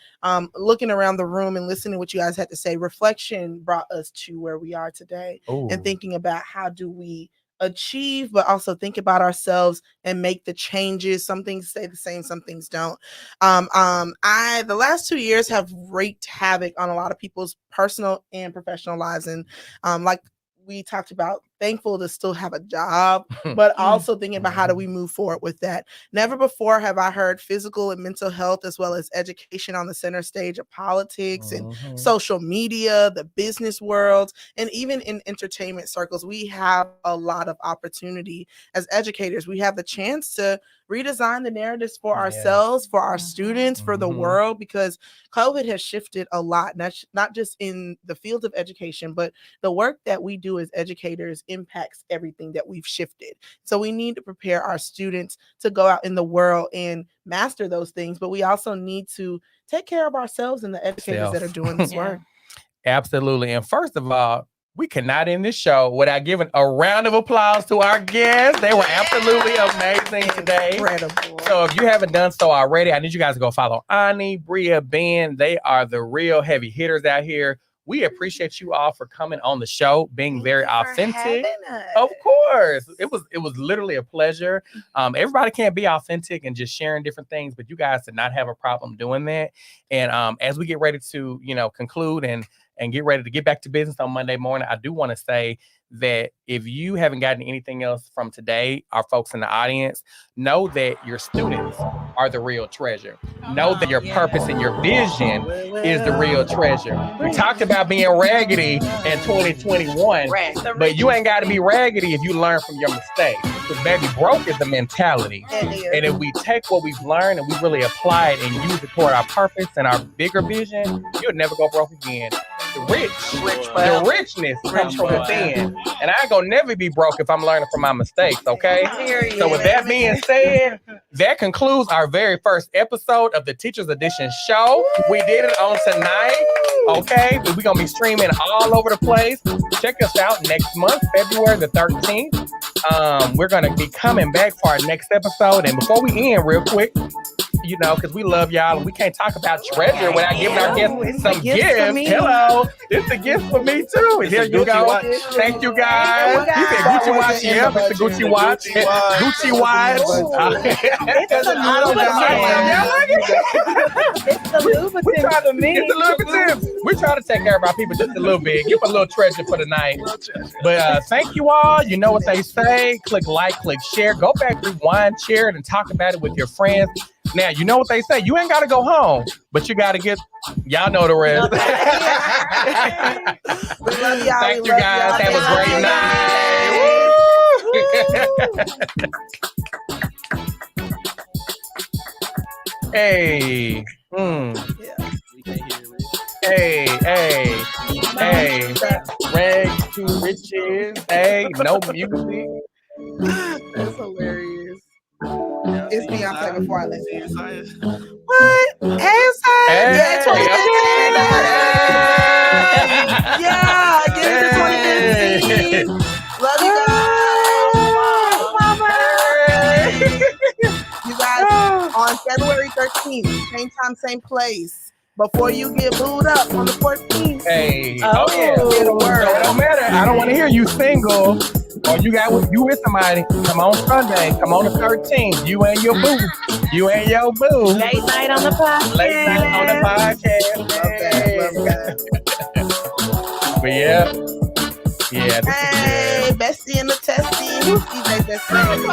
looking around the room and listening to what you guys had to say, reflection brought us to where we are today. And thinking about how do we achieve, but also think about ourselves and make the changes. Some things stay the same, some things don't. The last 2 years have wreaked havoc on a lot of people's personal and professional lives, and like we talked about, thankful to still have a job, but also thinking about how do we move forward with that. Never before have I heard physical and mental health as well as education on the center stage of politics and social media, the business world, and even in entertainment circles. We have a lot of opportunity as educators. We have the chance to redesign the narratives for ourselves, for our students, for the world, because COVID has shifted a lot, not just in the field of education, but the work that we do as educators impacts everything that we've shifted. So we need to prepare our students to go out in the world and master those things, but we also need to take care of ourselves and the educators that are doing this work. Absolutely. And first of all, we cannot end this show without giving a round of applause to our guests. They were absolutely amazing today. Incredible. So if you haven't done so already, I need you guys to go follow Ani, Bria, Ben. They are the real heavy hitters out here. We appreciate you all for coming on the show, being very authentic. Of course. It was literally a pleasure. Everybody can't be authentic and just sharing different things, but you guys did not have a problem doing that. And as we get ready to, conclude and get ready to get back to business on Monday morning, I do want to say that if you haven't gotten anything else from today, our folks in the audience, know that your students are the real treasure. Know that your purpose and your vision is the real treasure. We talked about being raggedy in 2021, but you ain't got to be raggedy if you learn from your mistakes. Because baby, broke is the mentality. And if we take what we've learned and we really apply it and use it toward our purpose and our bigger vision, you'll never go broke again. The richness comes from within. And I ain't gonna never be broke if I'm learning from my mistakes, okay? So with that being said, that concludes our very first episode of the Teachers Edition show. We did it on tonight, okay? We're gonna be streaming all over the place. Check us out next month, February the 13th. We're gonna be coming back for our next episode. And before we end real quick, because we love y'all and we can't talk about treasure without giving our guests some gifts. Hello, it's a gift for me too. And here you go. Watch. Thank you guys. You said Gucci watch. Yep, it's a Gucci watch. Gucci watch. It's a Louboutin. It's a Louboutin. We try to take care of our people just a little bit. Give a little treasure for the night. But thank you all. You know what they say. Click like, click share. Go back, rewind, share it, and talk about it with your friends. Now, you know what they say. You ain't got to go home, but you got to get, y'all know the rest. We love y'all. Thank you guys. Have a great night. Hey. Hey. Rags to riches. Hey, no music. That's hilarious. It's Beyonce before I listen. What? Hey, Yeah, 2015. Yeah, get into 2015. Love you guys. You guys, on February 13th, same time, same place. Before you get booed up on the 14th. Hey. Yeah. So it don't matter. I don't want to hear you single. Or you with somebody. Come on Sunday. Come on the 13th. You and your boo. Late night on the podcast. But yeah. Hey, bestie in the testy. Who's DJ bestie?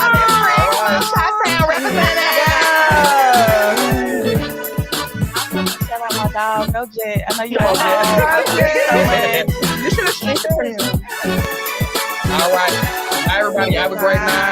Dog, no jet. I know you You should have streamed for him. All right. Bye, everybody. Have a great night.